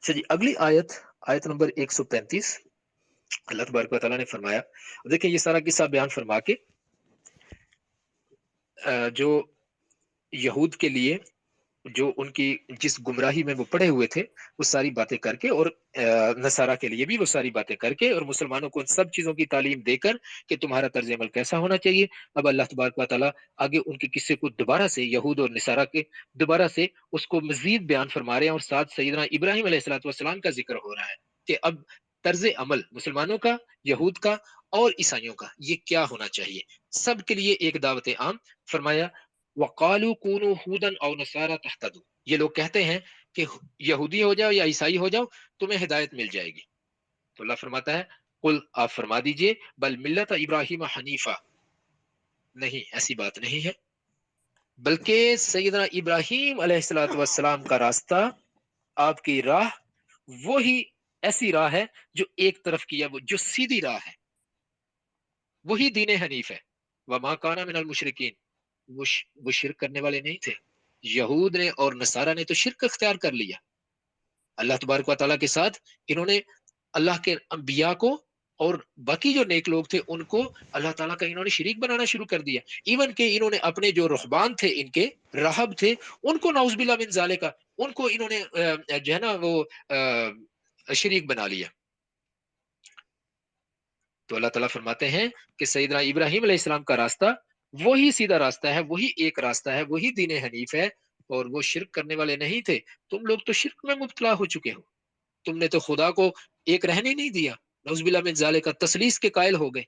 اچھا جی، اگلی آیت، آیت نمبر 135، اللہ تبارک و تعالیٰ نے فرمایا، دیکھیں یہ سارا قصہ بیان فرما کے جو یہود کے لیے جو ان کی جس گمراہی میں وہ پڑے ہوئے تھے وہ ساری باتیں کر کے، اور نصارہ کے لیے بھی وہ ساری باتیں کر کے، اور مسلمانوں کو ان سب چیزوں کی تعلیم دے کر کہ تمہارا طرز عمل کیسا ہونا چاہیے. اب اللہ تبارک و تعالیٰ آگے ان کے قصے کو دوبارہ سے، یہود اور نصارہ کے دوبارہ سے اس کو مزید بیان فرما رہے ہیں، اور ساتھ سیدنا ابراہیم علیہ الصلوۃ والسلام کا ذکر ہو رہا ہے کہ اب طرز عمل مسلمانوں کا، یہود کا اور عیسائیوں کا یہ کیا ہونا چاہیے. سب کے لیے ایک دعوت عام. فرمایا وَقَالُوا كُونُوا هُودًا أَوْ نَصَارَىٰ تَهْتَدُوا، یہ لوگ کہتے ہیں کہ یہودی ہو جاؤ یا عیسائی ہو جاؤ تمہیں ہدایت مل جائے گی. تو اللہ فرماتا ہے قل، آپ فرما دیجئے، بل ملت ابراہیم حنیفہ، نہیں ایسی بات نہیں ہے، بلکہ سیدنا ابراہیم علیہ الصلوۃ والسلام کا راستہ، آپ کی راہ، وہی ایسی راہ ہے جو ایک طرف کی ہے، وہ جو سیدھی راہ ہے، وہی دین حنیف ہے. وما کان من المشرکین، وہ شرک کرنے والے نہیں تھے. یہود نے اور نصارہ نے تو شرک اختیار کر لیا اللہ تبارک و تعالیٰ کے ساتھ. انہوں نے اللہ کے انبیاء کو اور باقی جو نیک لوگ تھے ان کو اللہ تعالیٰ کا انہوں نے شریک بنانا شروع کر دیا. ایون کہ انہوں نے اپنے جو رہبان تھے، ان کے راہب تھے، ان کو نعوذ باللہ من ذالک، ان کو انہوں نے جو ہے نا وہ شریک بنا لیا. تو اللہ تعالیٰ فرماتے ہیں کہ سیدنا ابراہیم علیہ السلام کا راستہ وہی سیدھا راستہ ہے، وہی ایک راستہ ہے، وہی دین حنیف ہے، اور وہ شرک کرنے والے نہیں تھے. تم لوگ تو شرک میں مبتلا ہو چکے ہو، تم نے تو خدا کو ایک رہنے نہیں دیا، نعوذ باللہ من ذالک، تثلیث کے قائل ہو گئے.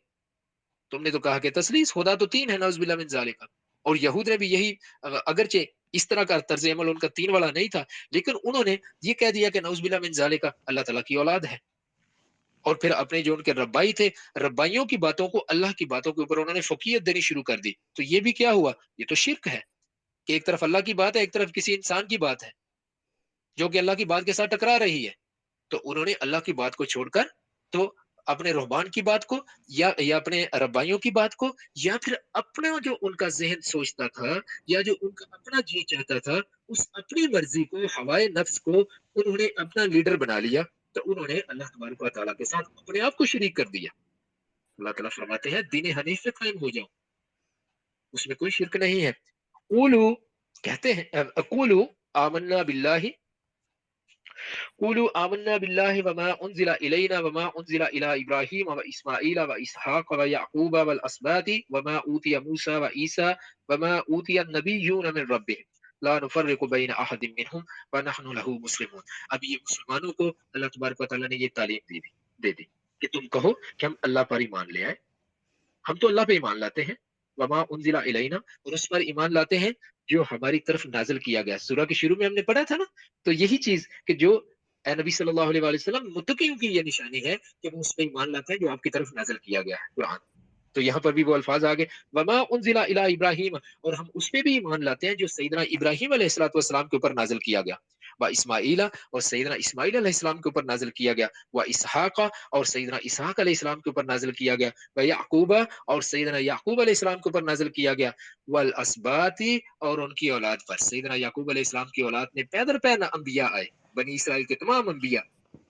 تم نے تو کہا کہ تثلیث، خدا تو تین ہے، نعوذ باللہ من ذالک. اور یہود نے بھی یہی، اگرچہ اس طرح کا طرز عمل ان کا تین والا نہیں تھا، لیکن انہوں نے یہ کہہ دیا کہ نعوذ باللہ من ذالک اللہ تعالیٰ کی اولاد ہے. اور پھر اپنے جو ان کے ربائی تھے، ربائیوں کی باتوں کو اللہ کی باتوں کے اوپر انہوں نے فوقیت دینی شروع کر دی. تو یہ بھی کیا ہوا؟ یہ تو شرک ہے کہ ایک طرف اللہ کی بات ہے، ایک طرف کسی انسان کی بات ہے جو کہ اللہ کی بات کے ساتھ ٹکرا رہی ہے. تو انہوں نے اللہ کی بات کو چھوڑ کر تو اپنے رہبان کی بات کو، یا اپنے ربائیوں کی بات کو، یا پھر اپنا جو ان کا ذہن سوچتا تھا، یا جو ان کا اپنا جی چاہتا تھا، اس اپنی مرضی کو، ہوائے نفس کو انہوں نے اپنا لیڈر بنا لیا. تو انہوں نے اللہ تبارک و تعالیٰ کے ساتھ اپنے آپ کو شریک کر دیا. اللہ تعالیٰ فرماتے ہیں دین حنیف سے قائم ہو جاؤ، اس میں کوئی شرک نہیں ہے. قولو، کہتے ہیں قولو آمنا باللہ، قولوا آمنا بالله وما أنزل إلينا وما أنزل إلى إبراهيم وإسماعيل وإسحاق ويعقوب والأسباط وما أوتي موسى وعيسى وما أوتي النبيون من ربهم لا نفرق بين أحد منهم ونحن له مسلمون. اب یہ مسلمانوں کو اللہ تبارک و تعالیٰ نے یہ تعلیم دے دی کہ تم کہو کہ ہم اللہ پر ایمان لے آئے، ہم تو اللہ پہ ایمان لاتے ہیں. وما انزل الینا، اور اس پر ایمان لاتے ہیں جو ہماری طرف نازل کیا گیا. سورہ کے شروع میں ہم نے پڑھا تھا نا، تو یہی چیز کہ جو اے نبی صلی اللہ علیہ وآلہ وسلم، متقیوں کی یہ نشانی ہے کہ وہ اس پہ ایمان لاتے ہیں جو آپ کی طرف نازل کیا گیا ہے، قرآن. تو یہاں پر بھی وہ الفاظ آگے وما انزل الی ابراہیم، اور ہم اس پہ بھی ایمان لاتے ہیں جو سیدنا ابراہیم علیہ الصلوۃ والسلام کے اوپر نازل کیا گیا. و اسماعیل، اور سیدنا اسماعیل علیہ السلام کے اوپر نازل کیا گیا. و اسحاق، اور سیدنا اسحاق علیہ السلام کے اوپر نازل کیا گیا. و یعقوب، اور سیدنا یعقوب علیہ السلام کے اوپر نازل کیا گیا. والاسباط، اور ان کی اولاد پر. سیدنا یعقوب علیہ السلام کی اولاد نے پے در پے انبیاء آئے، بنی اسرائیل کے تمام انبیاء،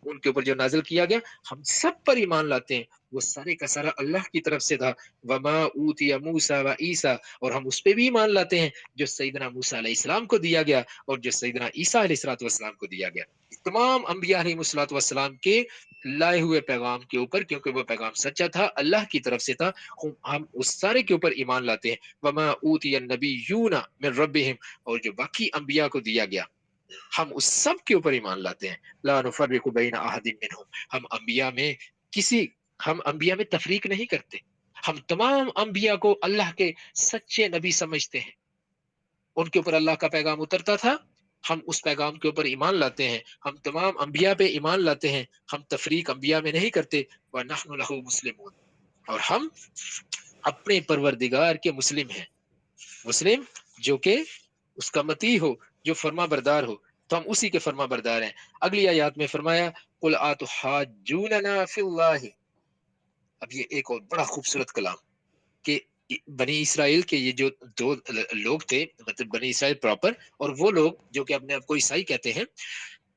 ان کے اوپر جو نازل کیا گیا ہم سب پر ایمان لاتے ہیں، وہ سارے کا سارا اللہ کی طرف سے تھا. وما اوتی موسیٰ و عیسیٰ، اور ہم اس پہ بھی ایمان لاتے ہیں جو سیدنا موسیٰ علیہ السلام کو دیا گیا اور جو سیدنا عیسیٰ علیہ السلام کو دیا گیا. تمام انبیاء علیہ السلام کے لائے ہوئے پیغام کے اوپر، کیونکہ وہ پیغام سچا تھا، اللہ کی طرف سے تھا، ہم اس سارے کے اوپر ایمان لاتے ہیں. وما اوتی النبیون من ربہم، اور جو باقی انبیاء کو دیا گیا ہم اس سب کے اوپر ایمان لاتے ہیں. لا نفرق بین احد منہم، ہم انبیاء میں تفریق نہیں کرتے. ہم تمام انبیاء کو اللہ کے سچے نبی سمجھتے ہیں، ان کے اوپر اللہ کا پیغام اترتا تھا، ہم اس پیغام کے اوپر ایمان لاتے ہیں. ہم تمام انبیاء پہ ایمان لاتے ہیں، ہم تفریق انبیاء میں نہیں کرتے. وَنَحْنُ لَهُ مُسْلِمُونَ، اور ہم اپنے پروردگار کے مسلم ہیں. مسلم جو کہ اس کا مطیع ہو، جو فرما بردار ہو، تو ہم اسی کے فرما بردار ہیں. اگلی آیات میں فرمایا قُلْ أَتُحَاجُّونَنَا فِي اللَّهِ. اب یہ ایک اور بڑا خوبصورت کلام کہ بنی اسرائیل کے یہ جو دو لوگ تھے، مطلب بنی اسرائیل پراپر، اور وہ لوگ جو کہ اپنے آپ کو عیسائی کہتے ہیں،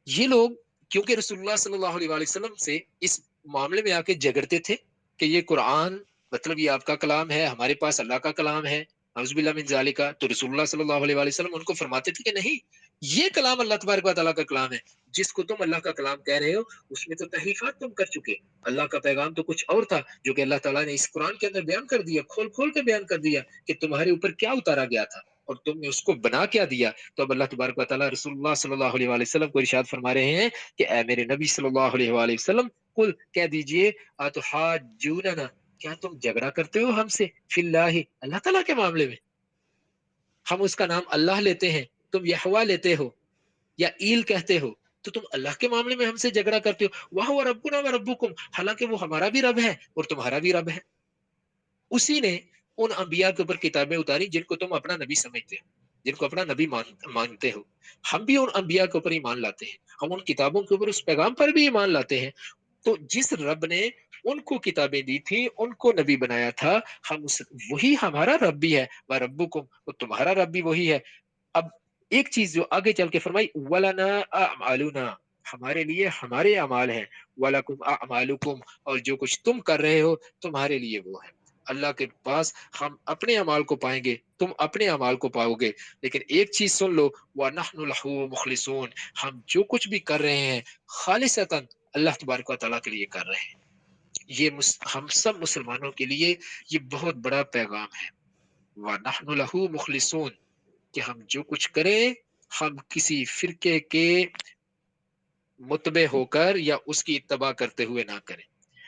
یہ لوگ کیونکہ رسول اللہ صلی اللہ علیہ وآلہ وسلم سے اس معاملے میں آ کے جھگڑتے تھے کہ یہ قرآن مطلب یہ آپ کا کلام ہے، ہمارے پاس اللہ کا کلام ہے، نعوذ باللہ من ذالک، تو رسول اللہ صلی اللہ علیہ وآلہ وسلم ان کو فرماتے تھے کہ نہیں، یہ کلام اللہ تبارک و تعالیٰ کا کلام ہے، جس کو تم اللہ کا کلام کہہ رہے ہو اس میں تو تحریفات تم کر چکے، اللہ کا پیغام تو کچھ اور تھا جو کہ اللہ تعالیٰ نے اس قرآن کے اندر بیان کر دیا، کھول کھول کے بیان کر دیا کہ تمہارے اوپر کیا اتارا گیا تھا اور تم نے اس کو بنا کیا دیا۔ تو اب اللہ تبارک و تعالیٰ رسول اللہ صلی اللہ علیہ وآلہ وسلم کو ارشاد فرما رہے ہیں کہ اے میرے نبی صلی اللہ علیہ وآلہ وسلم، قل کہہ دیجئے اتحاجوننا، کیا تم جھگڑا کرتے ہو ہم سے فی اللہ، اللہ تعالیٰ کے معاملے میں؟ ہم اس کا نام اللہ لیتے ہیں، تم یہوا لیتے ہو یا ایل کہتے ہو، تو تم اللہ کے معاملے میں ہم سے جھگڑا کرتے ہو، وَهُوَ رَبُّنَا وَرَبُّكُمْ، حالانکہ وہ ہمارا بھی رب ہے اور تمہارا بھی رب ہے۔ اسی نے ان انبیاء کے اوپر کتابیں اتاری جن کو تم اپنا نبی سمجھتے ہو، جن کو اپنا نبی مانتے ہو۔ ہم بھی ان انبیاء کے اوپر ایمان لاتے ہیں، ہم ان کتابوں کے اوپر، اس پیغام پر بھی ایمان لاتے ہیں۔ تو جس رب نے ان کو کتابیں دی تھی، ان کو نبی بنایا تھا، وہی ہمارا رب بھی ہے، وَرَبُّكُمْ، اور تمہارا رب بھی وہی ہے۔ اب ایک چیز جو آگے چل کے فرمائی، وَلَنَا أَعْمَالُنَا، ہمارے لیے ہمارے اعمال ہیں، وَلَكُمْ أَعْمَالُكُمْ، اور جو کچھ تم کر رہے ہو تمہارے لیے وہ ہے۔ اللہ کے پاس ہم اپنے اعمال کو پائیں گے، تم اپنے اعمال کو پاؤ گے، لیکن ایک چیز سن لو، وَنَحْنُ لَهُ مُخْلِصُونَ، ہم جو کچھ بھی کر رہے ہیں خالصتاً اللہ تبارک و تعالیٰ کے لیے کر رہے ہیں۔ یہ ہم سب مسلمانوں کے لیے یہ بہت بڑا پیغام ہے، وَنَحْنُ لَهُ مُخْلِصُونَ، کہ ہم جو کچھ کریں ہم کسی فرقے کے متبع ہو کر یا اس کی اتباع کرتے ہوئے نہ کریں۔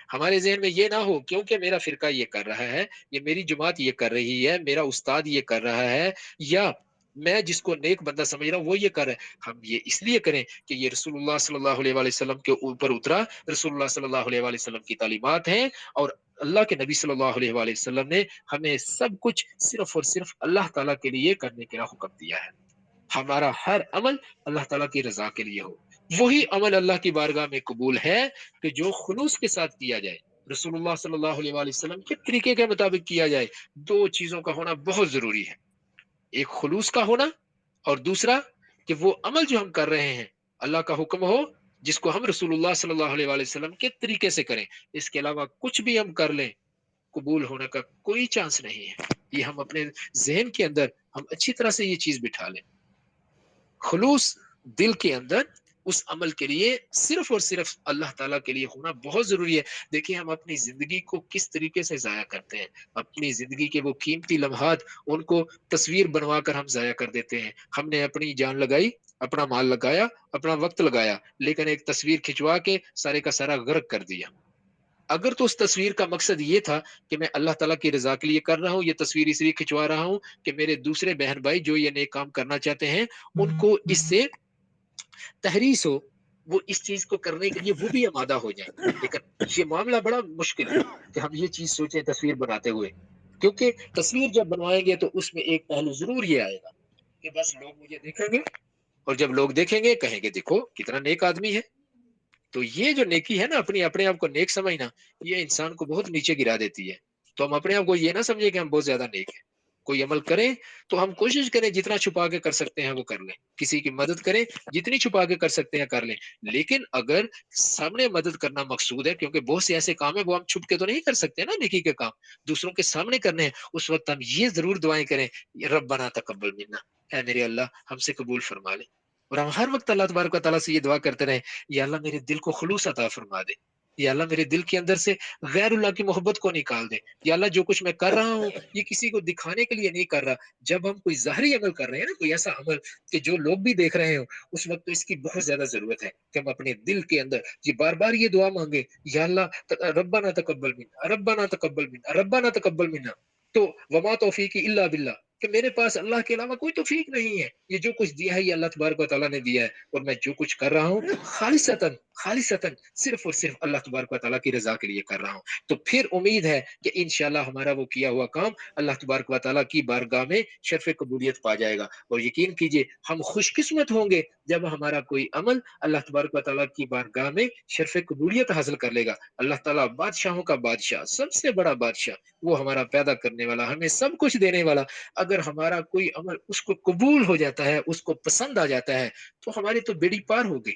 ہمارے ذہن میں یہ نہ ہو کیونکہ میرا فرقہ یہ کر رہا ہے، یہ میری جماعت یہ کر رہی ہے، میرا استاد یہ کر رہا ہے، یا میں جس کو نیک بندہ سمجھ رہا ہوں وہ یہ کر رہا ہے، ہم یہ اس لیے کریں کہ یہ رسول اللہ صلی اللہ علیہ وآلہ وسلم کے اوپر اترا، رسول اللہ صلی اللہ علیہ وآلہ وسلم کی تعلیمات ہیں، اور اللہ کے نبی صلی اللہ علیہ وآلہ وسلم نے ہمیں سب کچھ صرف اور صرف اللہ تعالیٰ کے لیے کرنے کا حکم دیا ہے۔ ہمارا ہر عمل اللہ تعالیٰ کی رضا کے لیے ہو، وہی عمل اللہ کی بارگاہ میں قبول ہے کہ جو خلوص کے ساتھ کیا جائے، رسول اللہ صلی اللہ علیہ وآلہ وسلم کے طریقے کے مطابق کیا جائے۔ دو چیزوں کا ہونا بہت ضروری ہے، ایک خلوص کا ہونا، اور دوسرا کہ وہ عمل جو ہم کر رہے ہیں اللہ کا حکم ہو، جس کو ہم رسول اللہ صلی اللہ علیہ وآلہ وسلم کے طریقے سے کریں، اس کے علاوہ کچھ بھی ہم کر لیں قبول ہونے کا کوئی چانس نہیں ہے۔ یہ ہم اپنے ذہن کے اندر ہم اچھی طرح سے یہ چیز بٹھا لیں، خلوص دل کے اندر اس عمل کے لیے صرف اور صرف اللہ تعالیٰ کے لیے ہونا بہت ضروری ہے۔ دیکھیں ہم اپنی زندگی کو کس طریقے سے ضائع کرتے ہیں، اپنی زندگی کے وہ قیمتی لمحات ان کو تصویر بنوا کر ہم ضائع کر دیتے ہیں۔ ہم نے اپنی جان لگائی، اپنا مال لگایا، اپنا وقت لگایا، لیکن ایک تصویر کھنچوا کے سارے کا سارا غرق کر دیا۔ اگر تو اس تصویر کا مقصد یہ تھا کہ میں اللہ تعالیٰ کی رضا کے لیے کر رہا ہوں، یہ تصویر اس لیے کھنچوا رہا ہوں کہ میرے دوسرے بہن بھائی جو یہ نیک کام کرنا چاہتے ہیں ان کو اس سے تحریص ہو، وہ اس چیز کو کرنے کے لیے وہ بھی آمادہ ہو جائیں، لیکن یہ معاملہ بڑا مشکل ہے کہ ہم یہ چیز سوچیں تصویر بناتے ہوئے، کیونکہ تصویر جب بنوائیں گے تو اس میں ایک پہلو ضرور یہ آئے گا کہ بس لوگ مجھے دیکھیں گے، اور جب لوگ دیکھیں گے کہیں گے دیکھو کتنا نیک آدمی ہے۔ تو یہ جو نیکی ہے نا، اپنے آپ کو نیک سمجھنا، یہ انسان کو بہت نیچے گرا دیتی ہے۔ تو ہم اپنے آپ کو یہ نہ سمجھے کہ ہم بہت زیادہ نیک ہیں۔ کوئی عمل کریں تو ہم کوشش کریں جتنا چھپا کے کر سکتے ہیں وہ کر لیں، کسی کی مدد کریں جتنی چھپا کے کر سکتے ہیں کر لیں، لیکن اگر سامنے مدد کرنا مقصود ہے، کیونکہ بہت سے ایسے کام ہیں وہ ہم چھپ کے تو نہیں کر سکتے نا، نیکی کے کام دوسروں کے سامنے کرنے ہیں، اس وقت ہم یہ ضرور دعائیں کریں، ربنا تقبل منا، اے میرے اللہ ہم سے قبول فرما لے، اور ہم ہر وقت اللہ تبارک و تعالیٰ سے یہ دعا کرتے رہیں، یا اللہ میرے دل کو خلوص عطا فرما دے، یا اللہ میرے دل کے اندر سے غیر اللہ کی محبت کو نکال دے، یا اللہ جو کچھ میں کر رہا ہوں یہ کسی کو دکھانے کے لیے نہیں کر رہا۔ جب ہم کوئی ظاہری عمل کر رہے ہیں نا، کوئی ایسا عمل کہ جو لوگ بھی دیکھ رہے ہوں، اس وقت تو اس کی بہت زیادہ ضرورت ہے کہ ہم اپنے دل کے اندر یہ بار بار یہ دعا مانگے، یا اللہ ربنا تقبل منا، ربنا تقبل منا، ربنا تقبل منا، تو وما توفیقی الا باللہ، کہ میرے پاس اللہ کے علاوہ کوئی توفیق نہیں ہے، یہ جو کچھ دیا ہے یہ اللہ تبارک و تعالیٰ نے دیا ہے، اور میں جو کچھ کر رہا ہوں خالصتاً خالصتاً صرف اور صرف اللہ تبارک و تعالیٰ کی رضا کے لیے کر رہا ہوں۔ تو پھر امید ہے کہ انشاءاللہ ہمارا وہ کیا ہوا کام اللہ تبارک و تعالیٰ کی بارگاہ میں شرف قبولیت پا جائے گا، اور یقین کیجئے ہم خوش قسمت ہوں گے جب ہمارا کوئی عمل اللہ تبارک و تعالیٰ کی بارگاہ میں شرف قبولیت حاصل کر لے گا۔ اللہ تعالیٰ بادشاہوں کا بادشاہ، سب سے بڑا بادشاہ، وہ ہمارا پیدا کرنے والا، ہمیں سب کچھ دینے والا، اگر ہمارا کوئی عمل اس کو قبول ہو جاتا ہے، اس کو پسند آ جاتا ہے، تو ہماری تو بیڑی پار ہو گئی۔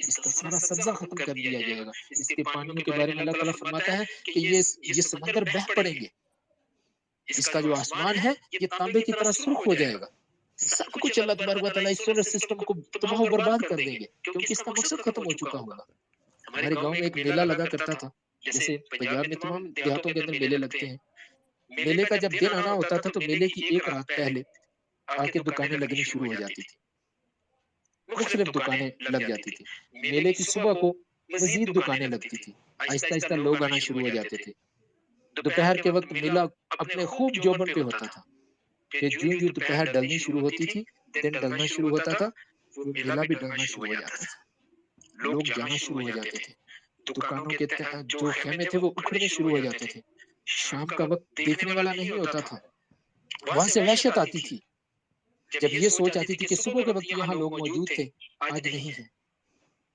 اس کا سارا سبزہ ختم کر دیا جائے گا۔ اس کے پانیوں کے بارے میں اللہ تعالیٰ فرماتا ہے کہ یہ سمندر بہہ پڑیں گے، اس کا جو آسمان ہے یہ تانبے کی طرح سرخ ہو جائے گا۔ سب کچھ اللہ تبارک و تعالیٰ اس سولر سسٹم کو تباہ و برباد کر دیں گے کیونکہ اس کا مقصد ختم ہو چکا ہوگا۔ ہمارے گاؤں میں ایک میلہ لگا کرتا تھا، جیسے پنجاب میں تمام دیہاتوں کے اندر میلے لگتے ہیں۔ میلے کا جب دن آنا ہوتا تھا تو میلے کی ایک رات پہلے آ کے دکانیں لگنی شروع ہو جاتی تھی، مختلف دکانیں لگ جاتی تھی۔ میلے کی صبح کو مزید دکانیں لگتی تھی، آہستہ آہستہ لوگ آنا شروع ہو جاتے تھے۔ دوپہر کے وقت میلہ اپنے خوب جوبن پہ ہوتا تھا، پھر جوں جوں دوپہر ڈلنی شروع ہوتی تھی، دن ڈلنا شروع ہوتا تھا، وہ میلہ بھی ڈلنا شروع ہو جاتا تھا، لوگ جانا شروع ہو جاتے تھے، دکانوں کے جو خیمے تھے وہ اکھڑنے شروع ہو جاتے تھے۔ شام کا وقت دیکھنے والا نہیں ہوتا تھا، وہاں سے وحشت آتی تھی جب یہ سوچ آتی تھی کہ صبح کے وقت یہاں لوگ موجود تھے، آج نہیں ہے۔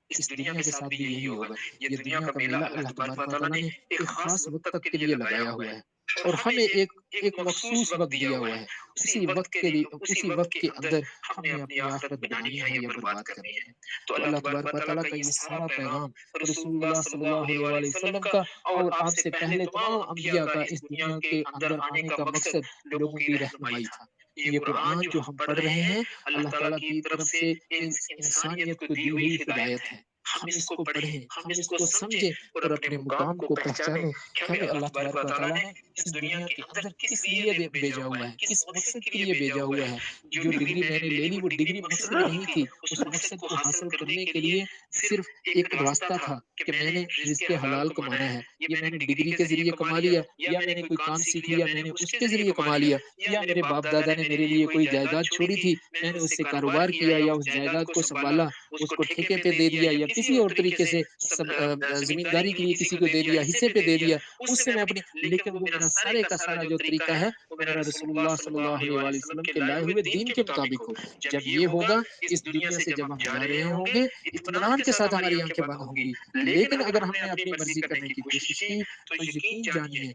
اس دنیا کے ساتھ بھی یہی ہوگا۔ یہ دنیا کا میلہ اللہ تبارک و تعالیٰ نے ایک خاص وقت تک کے لیے لگایا ہوا ہے اور ہمیں ایک مخصوص وقت دیا ہوا ہے۔ اسی وقت کے لیے، اسی وقت کے اندر ہم نے اپنی آخرت بنانی ہے یا برباد کرنی ہے۔ تو اللہ تبارک و تعالیٰ کا یہ سارا پیغام رسول اللہ صلی اللہ علیہ وآلہ وسلم کا اور آپ سے پہلے تمام انبیاء کا اس دنیا کے اندر آنے کا مقصد لوگوں کی رہنمائی تھا۔ یہ قرآن جو ہم پڑھ رہے ہیں اللہ تعالیٰ کی طرف سے انسانیت کو دی ہوئی ہدایت ہے۔ ہم اس کو پڑھیں، ہم اس کو سمجھیں اور اپنے مقام کو پہچانیں کہ ہمیں اللہ تبارک و تعالیٰ نے اس دنیا کے اندر کس لیے بھیجا ہوا ہے، کس مقصد کے لیے بھیجا ہوا ہے۔ جو ڈگری میں نے لے لی وہ ڈگری مقصد نہیں تھی، اس مقصد کو حاصل کرنے کے لیے صرف ایک راستہ تھا کہ میں نے رزق حلال کمانا ہے۔ یہ میں نے ڈگری کے ذریعے کما لیا یا میں نے کوئی کام سیکھ لیا میں نے اس کے ذریعے کما لیا، یا میرے باپ دادا نے میرے لیے کوئی جائیداد چھوڑی تھی میں نے اس سے کاروبار کیا یا اس جائیداد کو سنبھالا، اس کو ٹھیکے پہ دے دیا یا کسی اور طریقے سے زمینداری کے لیے کسی کو دے دیا، حصے پہ دے دیا، اس سے میں اپنی، لیکن وہ میرا سارے کا سارا جو طریقہ ہے وہ میرا رسول اللہ صلی اللہ علیہ وآلہ وسلم کے لائے ہوئے دین کے مطابق ہو۔ جب یہ ہوگا، اس دنیا سے جب ہم جا رہے ہوں گے اطمینان کے ساتھ ہماری آنکھیں بند ہوں گی، لیکن اگر ہم نے اپنی مرضی کرنے کی کوشش کی تو یقین جانیے،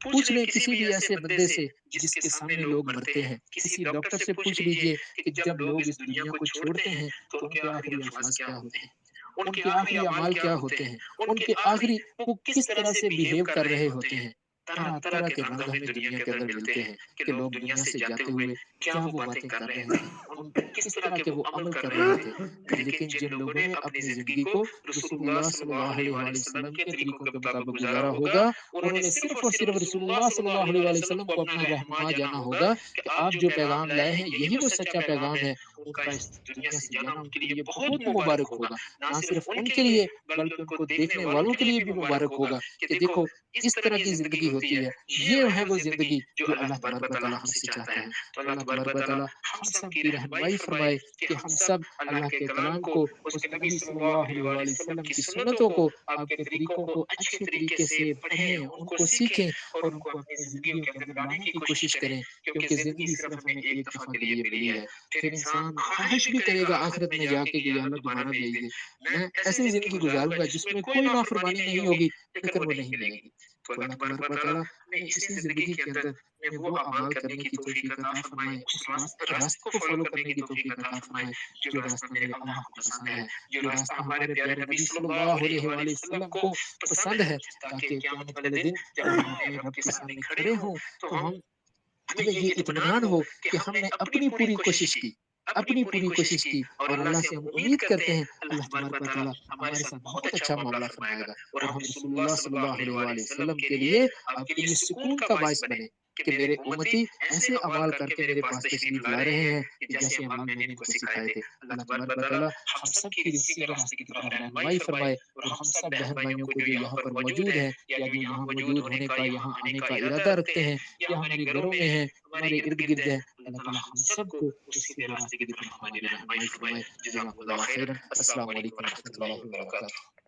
پوچھ لیں کسی بھی ایسے بندے سے جس کے سامنے لوگ مرتے ہیں، کسی ڈاکٹر سے پوچھ لیجئے کہ جب لوگ اس دنیا کو چھوڑتے ہیں تو ان کے آخری الفاظ کیا ہوتے ہیں، ان کے آخری اعمال کیا ہوتے ہیں، ان کے آخری وہ کس طرح سے بیہیو کر رہے ہوتے ہیں۔ طرح طرح کے رنگ ہمیں دنیا کے اندر ملتے ہیں کہ لوگ دنیا سے جاتے ہوئے کیا وہ باتیں کر رہے تھے، ان کس طرح کے وہ عمل کر رہے تھے۔ لیکن جن لوگوں نے اپنی زندگی کو رسول اللہ صلی اللہ علیہ وآلہ وسلم کے طریقوں کے مطابق گزارا ہوگا، انہوں نے صرف اور صرف رسول اللہ صلی اللہ علیہ وآلہ وسلم کو اپنا رہنما جانا ہوگا کہ آپ جو پیغام لائے ہیں یہی وہ سچا پیغام ہے، ان کا اس دنیا سے جانا ان کے لیے بہت مبارک ہوگا، نہ صرف ان کے لیے بلکہ ان کو دیکھنے والوں کے لیے بھی مبارک ہوگا کہ دیکھو اس طرح کی زندگی ہوتی ہے، یہ ہے وہ زندگی جو اللہ تبارک و تعالیٰ ہم سے چاہتا ہے۔ تو اللہ تبارک و تعالیٰ ہم سب کی رہنمائی فرمائے کہ ہم سب اللہ کے کلام کو، اس کے نبی صلی اللہ علیہ وآلہ وسلم کی سنتوں کو، آپ کے طریقوں کو اچھے طریقے سے پڑھیں، ان کو سیکھیں اور ان کو اپنی زندگیوں کے اندر لانے کی کوشش کریں، کیونکہ زندگی صرف ہمیں ایک دفعہ کے لیے ملی ہے۔ پھر انسان خواہش بھی کرے گا آخرت میں جا کے کہ یا اللہ دوبارہ بھیج دے، میں ایسی زندگی گزاروں گا جس میں کوئی نافرمانی نہیں ہوگی، لیکن وہ نہیں ملے گی۔ تو اللہ تبارک و تعالیٰ ہمیں اسی زندگی کے اندر میں وہ اعمال کرنے کی توفیق عطا فرمائے، اس راستے کو فالو کرنے کی توفیق عطا فرمائے جو راستہ میرے اللہ کو پسند ہے، جو راستہ ہمارے پیارے نبی صلی اللہ علیہ وآلہ وسلم کو پسند ہے، تاکہ قیامت والے دن جب ہم اپنے رب کے سامنے کھڑے ہوں تو ہمیں یہ اطمینان ہو کہ ہم نے اپنی پوری کوشش کی، اپنی پوری کوشش کی، اور اللہ سے ہم امید کرتے ہیں اللہ تبارک و تعالیٰ ہمارے ساتھ بہت اچھا معاملہ فرمائے گا اور ہم رسول اللہ صلی اللہ علیہ وآلہ وسلم کے لیے، آپ کے لیے سکون کا باعث بنے کہ میرے امتی ایسے اعمال کر کے میرے پاس تشریف لا رہے ہیں کہ جیسے اعمال میں نے ان کو سکھائے تھے۔ اللہ تبارک و تعالیٰ ہم سب کی سیدھے راستے کی طرف رہنمائی فرمائے اور ہم سب بہن بھائیوں کو جو یہاں پر موجود ہیں یا جو یہاں موجود ہونے کا، یہاں آنے کا ارادہ رکھتے ہیں یا ہمارے گھروں میں ہیں، ہمارے ارد گرد ہے، اللہ تعالیٰ ہم سب کو اس سیدھے راستے کی طرف ہماری رہنمائی فرمائے۔ جزاک اللہ خیرا۔ السلام علیکم و رحمۃ اللہ وبرکاتہ۔